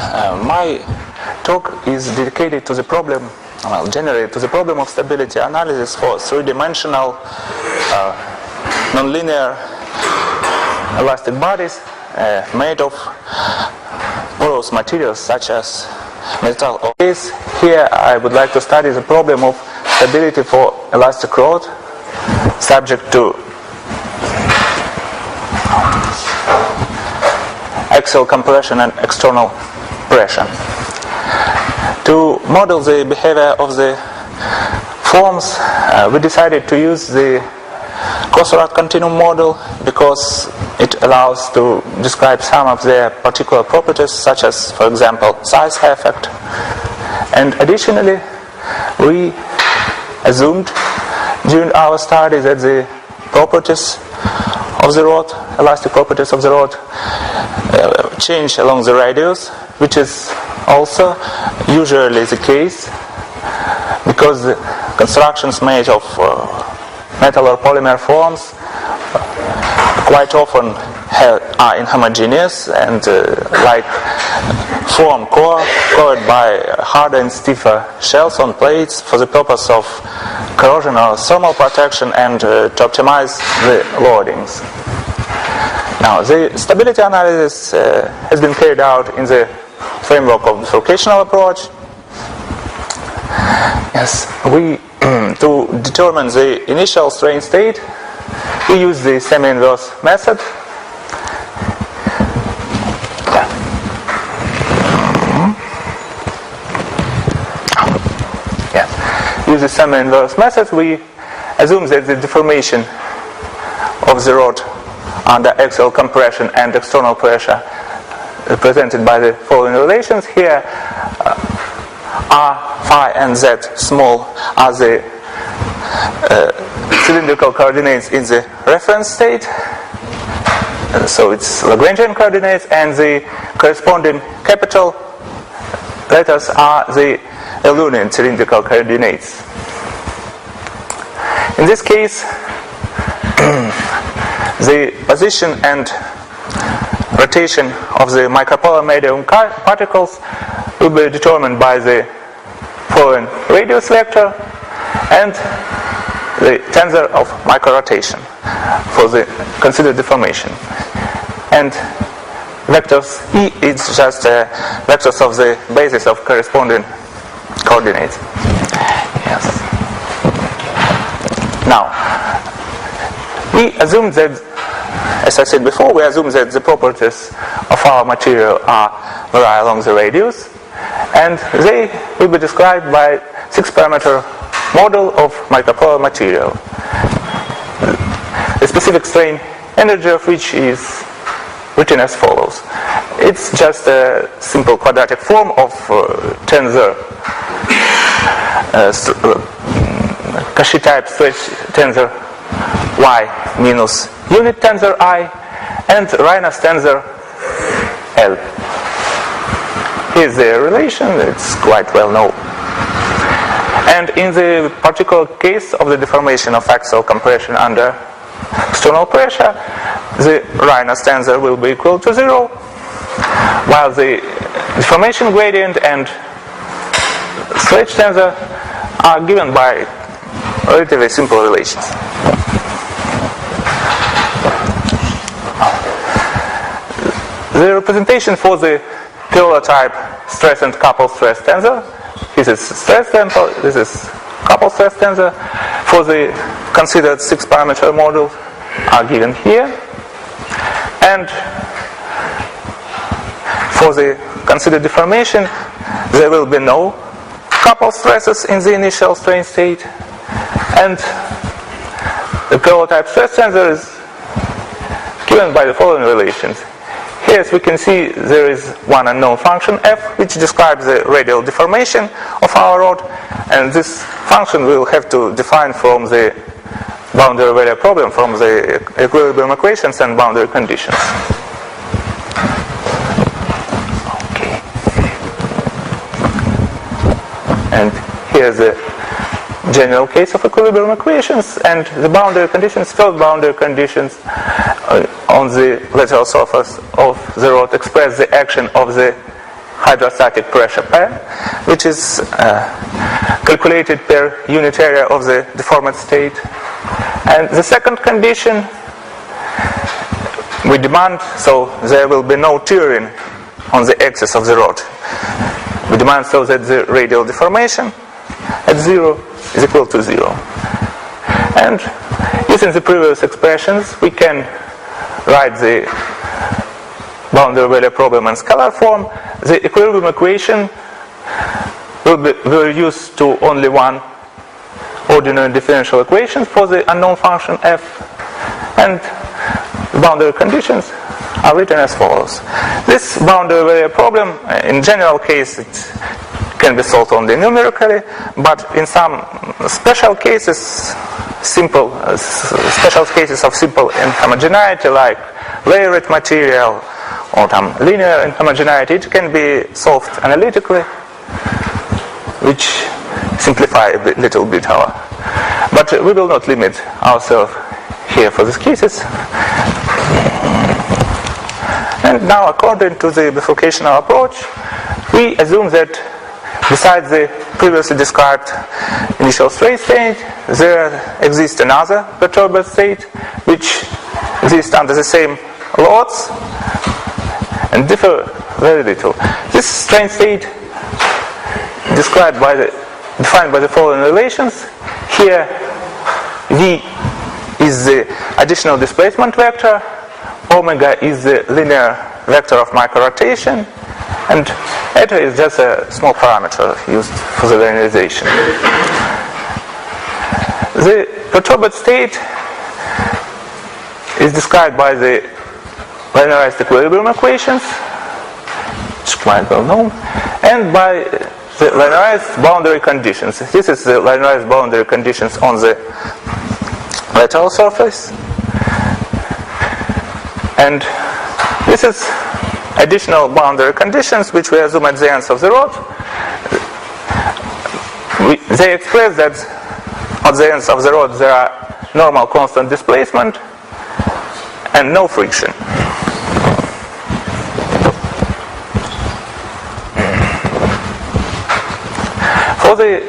My talk is dedicated to the problem, generally to the problem of stability analysis for three-dimensional, nonlinear elastic bodies made of porous materials such as metal. Here I would like to study the problem of stability for elastic rod subject to axial compression and external pressure. To model the behavior of the forms, we decided to use the closed-rod continuum model because it allows to describe some of their particular properties, such as, for example, size effect. And additionally, we assumed during our study that the properties of the rod, elastic properties of the rod, change along the radius, which is also usually the case because the constructions made of metal or polymer forms quite often are inhomogeneous and like form covered by harder and stiffer shells on plates for the purpose of corrosion or thermal protection and to optimize the loadings. Now, the stability analysis has been carried out in the framework of the bifurcational approach. Yes, to determine the initial strain state, we use the semi-inverse method. Use the semi-inverse method, we assume that the deformation of the rod under axial compression and external pressure represented by the following relations. Here R, phi and Z small are the cylindrical coordinates in the reference state, so it's Lagrangian coordinates, and the corresponding capital letters are the Eulerian cylindrical coordinates. In this case, the position and rotation of the micropolar medium particles will be determined by the following radius vector and the tensor of microrotation for the considered deformation. And vectors E is just vectors of the basis of corresponding coordinates. Yes. Now, we assume that, as I said before, we assume that the properties of our material vary along the radius, and they will be described by 6-parameter model of micropolar material. The specific strain energy of which is written as follows. It's just a simple quadratic form of tensor, Cauchy type stretch tensor Y minus unit tensor I and Reines tensor L. Here's the relation, it's quite well known. And in the particular case of the deformation of axial compression under external pressure, the Reines tensor will be equal to 0, while the deformation gradient and stretch tensor are given by relatively simple relations. The representation for the pillar type stress and couple stress tensor, this is stress tensor, this is couple stress tensor, for the considered 6-parameter model are given here, and for the considered deformation there will be no couple stresses in the initial strain state, and the pillar type stress tensor is given by the following relations. Here, as we can see, there is one unknown function f, which describes the radial deformation of our rod, and this function we'll have to define from the boundary value problem, from the equilibrium equations and boundary conditions. Okay. And here's the general case of equilibrium equations, and the boundary conditions, first boundary conditions on the lateral surface of the rod express the action of the hydrostatic pressure pair, which is calculated per unit area of the deformed state. And the second condition, we demand, so there will be no tearing on the axis of the rod. We demand so that the radial deformation at 0 is equal to 0. And using the previous expressions, we can write the boundary value problem in scalar form. The equilibrium equation will be reduced to only one ordinary differential equation for the unknown function f, and the boundary conditions are written as follows. This boundary value problem, in general case, it can be solved only numerically, but in some special cases, special cases of simple inhomogeneity, like layered material or linear inhomogeneity, it can be solved analytically, which simplify a little bit our. But we will not limit ourselves here for these cases. And now, according to the bifurcational approach, we assume that besides the previously described initial straight state, there exists another perturbed state which exists under the same laws and differ very little. This straight state defined by the following relations. Here, V is the additional displacement vector, omega is the linear vector of microrotation, and eta is just a small parameter used for the linearization. The perturbed state is described by the linearized equilibrium equations, which is quite well known, and by the linearized boundary conditions. This is the linearized boundary conditions on the lateral surface. And this is additional boundary conditions which we assume at the ends of the rod. They express that at the ends of the rod there are normal constant displacement and no friction. For the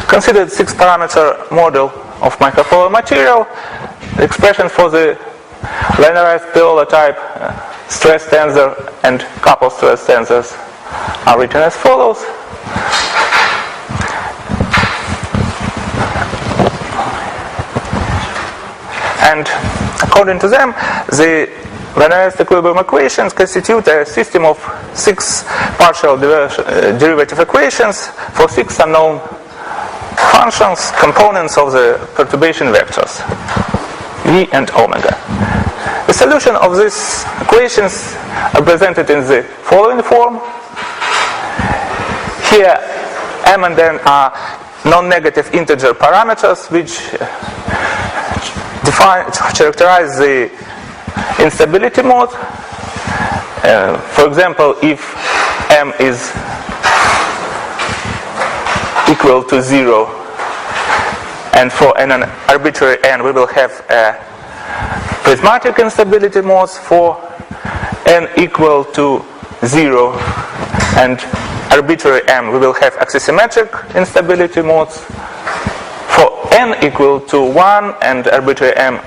considered 6-parameter model of micropolar material, the expression for the linearized Paola type stress tensor and coupled stress tensors are written as follows. And according to them, the linearized equilibrium equations constitute a system of 6 partial derivative equations for 6 unknown functions, components of the perturbation vectors, V and omega. The solution of these equations are presented in the following form. Here, M and N are non-negative integer parameters which characterize the instability mode. For example, if M is equal to 0, and for an arbitrary n we will have a prismatic instability modes. For n equal to 0 and arbitrary m we will have axisymmetric instability modes. For n equal to 1 and arbitrary m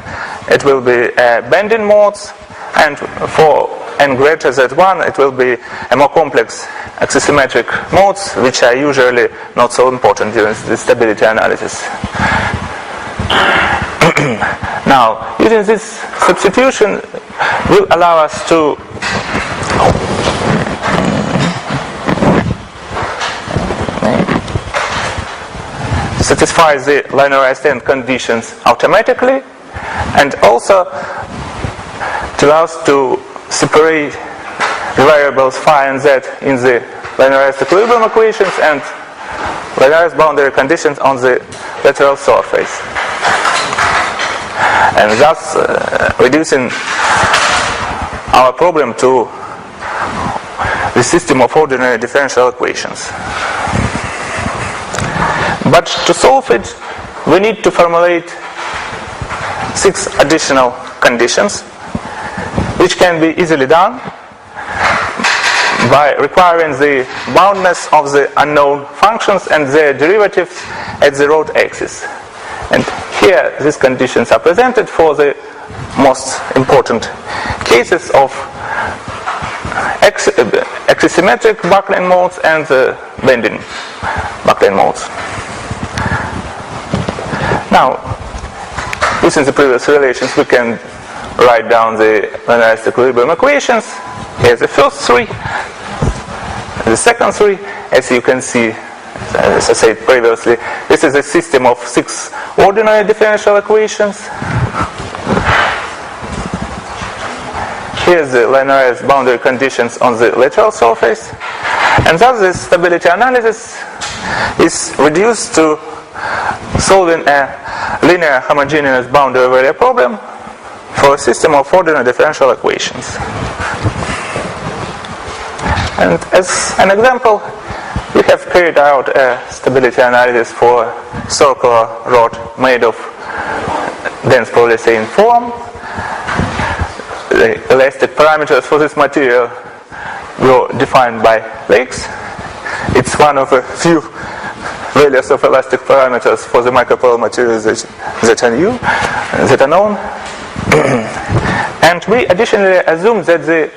it will be bending modes, and for n greater than 1 it will be a more complex axisymmetric modes, which are usually not so important during the stability analysis. Now, using this substitution will allow us to satisfy the linearized end conditions automatically, and also to allow us to separate the variables phi and z in the linearized equilibrium equations and linearized boundary conditions on the lateral surface, and thus reducing our problem to the system of ordinary differential equations. But to solve it, we need to formulate 6 additional conditions, which can be easily done by requiring the boundness of the unknown functions and their derivatives at the rod axis. And here these conditions are presented for the most important cases of axisymmetric Buckling modes and the bending Buckling modes. Now, using the previous relations, we can write down the linearized equilibrium equations. Here's the first three, the second three. As you can see, as I said previously, this is a system of 6 ordinary differential equations. Here's the linearized boundary conditions on the lateral surface. And thus the stability analysis is reduced to solving a linear homogeneous boundary area problem for a system of ordinary differential equations. And as an example, we have carried out a stability analysis for a circular rod made of dense polyethylene foam. The elastic parameters for this material were defined by Lakes. It's one of a few values of elastic parameters for the micropolar materials that are known. And we additionally assume that the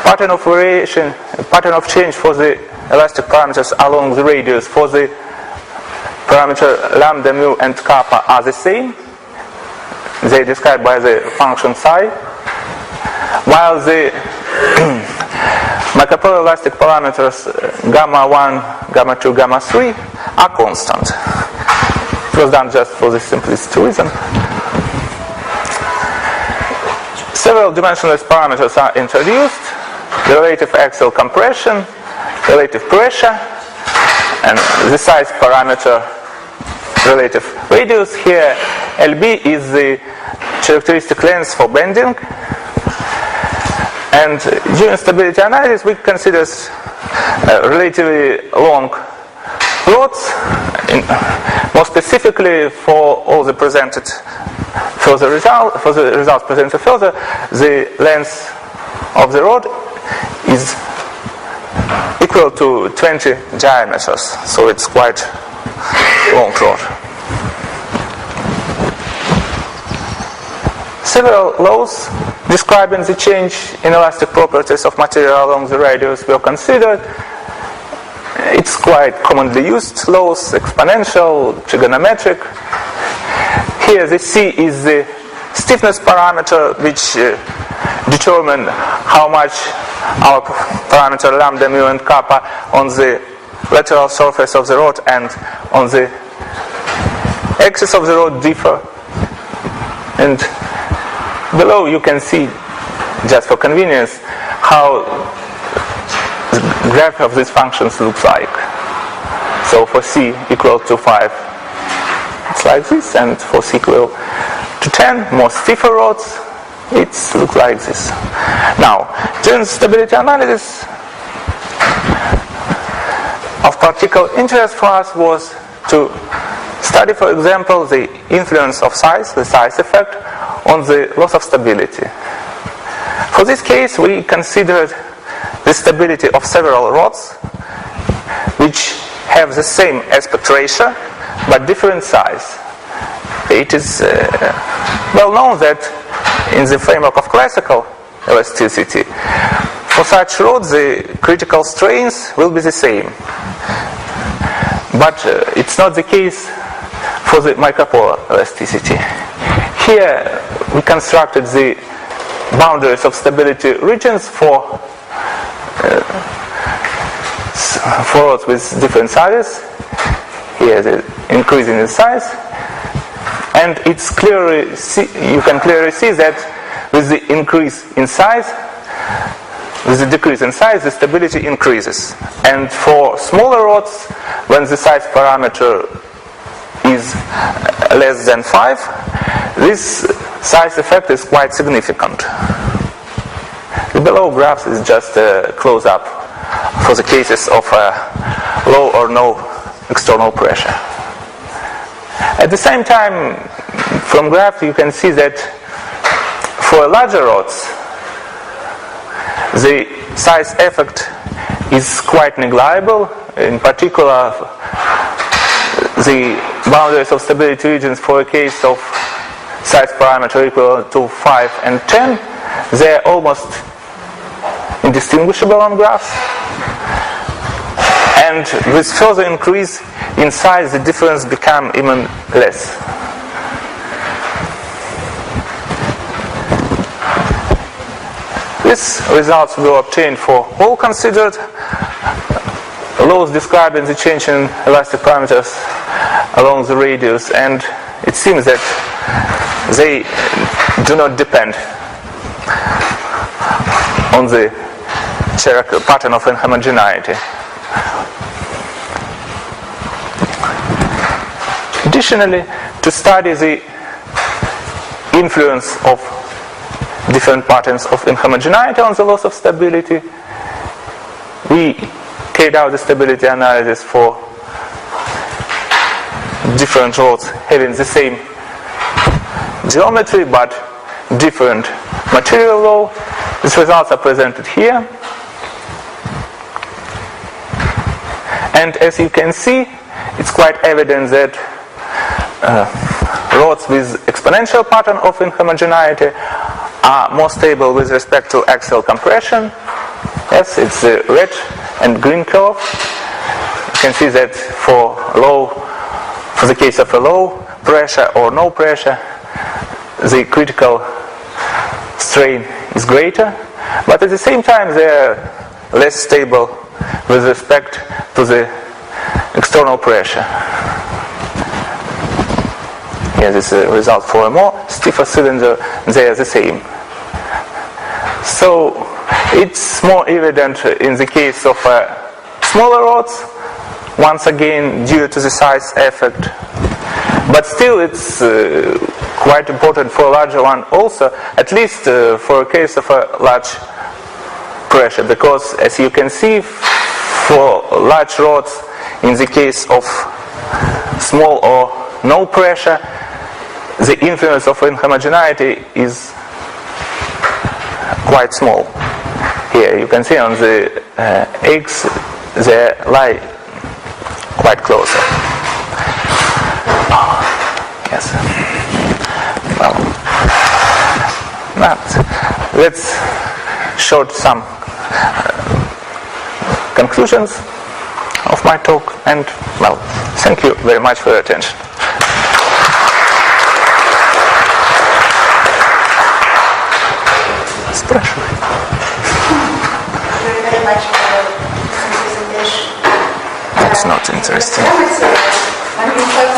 pattern of variation, pattern of change for the elastic parameters along the radius for the parameter lambda, mu, and kappa are the same. They are described by the function psi, while the micropolar elastic parameters gamma 1, gamma 2, gamma 3 are constant. It was done just for the simplicity reason. Several dimensionless parameters are introduced: the relative axial compression, relative pressure, and the size parameter, relative radius. Here LB is the characteristic length for bending. And during stability analysis we consider relatively long rods, more specifically for all the presented further results, for the results presented further, the length of the rod is equal to 20 diameters, so it's quite long rod. Several laws describing the change in elastic properties of material along the radius were considered. It's quite commonly used laws: exponential, trigonometric. Here the C is the stiffness parameter, which determine how much our parameter lambda, mu, and kappa on the lateral surface of the rod and on the axis of the rod differ. And below you can see, just for convenience, how the graph of these functions looks like. So for C equal to 5, it's like this, and for C equal to 10, more stiffer rods, it looks like this. Now, during stability analysis, of particular interest for us was to study, for example, the influence of size, the size effect, on the loss of stability. For this case, we considered the stability of several rods which have the same aspect ratio but different size. It is well known that in the framework of classical elasticity, for such rods the critical strains will be the same. But it's not the case for the micropolar elasticity. Here we constructed the boundaries of stability regions for rods with different sizes. Here the increase in the size, and it's clearly you can clearly see that with the increase in size, with the decrease in size, the stability increases. And for smaller rods, when the size parameter is less than 5, this size effect is quite significant. The below graph is just a close-up for the cases of low or no external pressure. At the same time, from graph you can see that for larger rods, the size effect is quite negligible. In particular, the boundaries of stability regions for a case of size parameter equal to 5 and 10, they are almost indistinguishable on graphs. And with further increase in size, the difference becomes even less. These results were obtained for all considered laws describing the change in elastic parameters along the radius, and it seems that they do not depend on the pattern of inhomogeneity. Additionally, to study the influence of different patterns of inhomogeneity on the loss of stability, we carried out the stability analysis for different rods having the same geometry but different material law. These results are presented here. And as you can see, it's quite evident that rods with exponential pattern of inhomogeneity are more stable with respect to axial compression. Yes, it's the red and green curve. You can see that for the case of a low pressure or no pressure, the critical strain is greater, but at the same time they are less stable with respect to the external pressure. Here this is a result for a more stiffer cylinder, they are the same. So it's more evident in the case of smaller rods, once again due to the size effect. But still it's quite important for a larger one also, at least for a case of a large pressure, because as you can see, for large rods, in the case of small or no pressure, the influence of inhomogeneity is quite small. Here you can see on the X they lie quite closer. Yes. Well, now let's show some conclusions of my talk, and well, thank you very much for your attention. Спрашивай. Thank you very much for your presentation. That's not interesting. When we have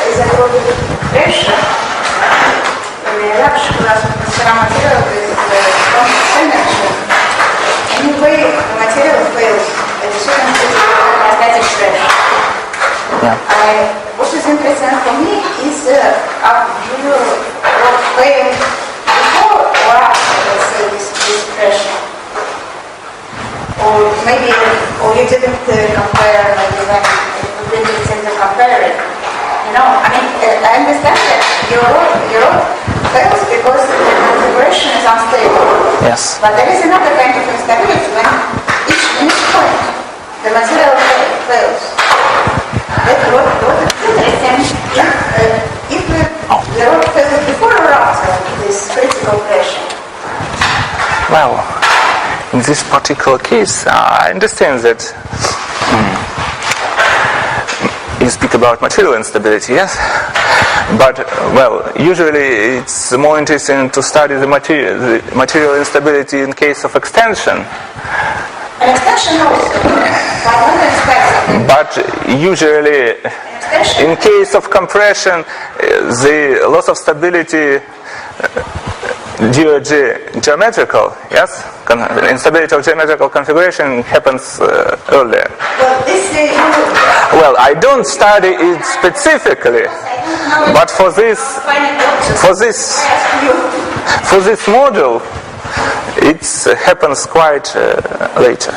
isotrophic pressure, we large class of material with strong energy. Anyway, the material fails at a certain static pressure. Yeah. What is interesting for me is do you fail before or after, let's say, this pressure? Or maybe, or you didn't compare, maybe when you didn't intend to compare it. You know, I mean, I understand that your fails because the configuration is unstable. Yes. But there is another kind of instability when in each point the material fails. What is interesting, if the road fails before or after this critical pressure? Well, in this particular case, I understand that you speak about material instability, yes? But, well, usually it's more interesting to study the material instability in case of extension. An extension also, but not extension. But usually, in case of compression, the loss of stability due to geometrical, yes? Instability of geometrical configuration happens earlier. Well, I don't study it specifically, but for this model, it happens quite later.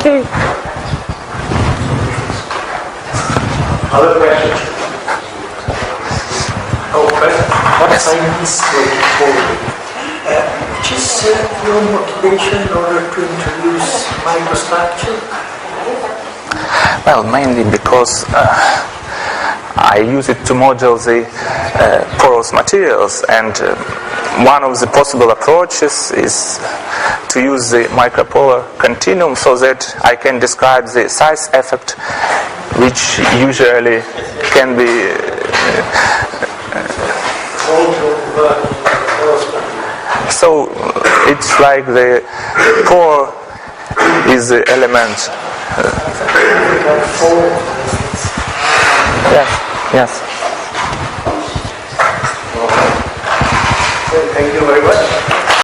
Okay. Other questions? Oh, Perhaps I missed which is your motivation in order to introduce microstructure? Well, mainly because I use it to model the porous materials, and one of the possible approaches is to use the micropolar continuum so that I can describe the size effect, which usually can be so it's like the pore is the element. Yes. Thank you very much.